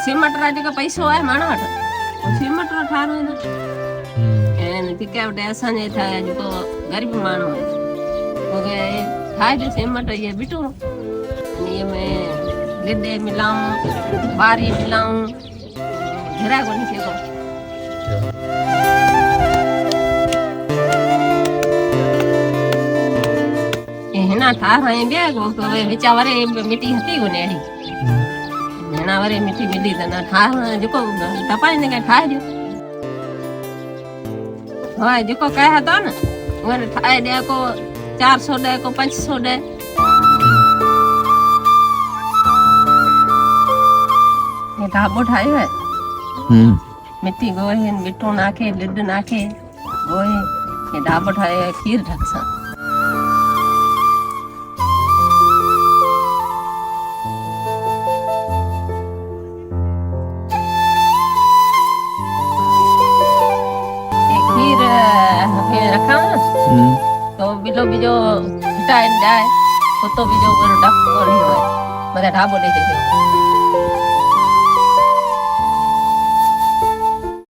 सिमट राजे का पैसो आहे माणा वटि सिमट ठारो न ऐं टिका वटि असांजे ठाहे जेको ग़रीब माण्हू आहे उहे ठाहे दे सिमट इहे बिठो इहे में लिदे मिलाऊं बारी मिलाऊं घरा कोनी थियो हिना ठार है बे तो विचा वरे मिट्टी हती कोने एडी हिना वरे मिट्टी मिली त ना ठार जेको तपाई ने के ठाए जो हां जेको कहे हतो न वर ठाए दे को 400 दे को 500 दे ये ढाबो ठाए है मिट्टी गोहे मिट्टो नाखे लिड नाखे गोहे ये ढाबो ठाए खीर ढकसा तो बिलो बिजो टाइम जाए तो बिजो वर डक कोनी होय बदा ढाबो दे दे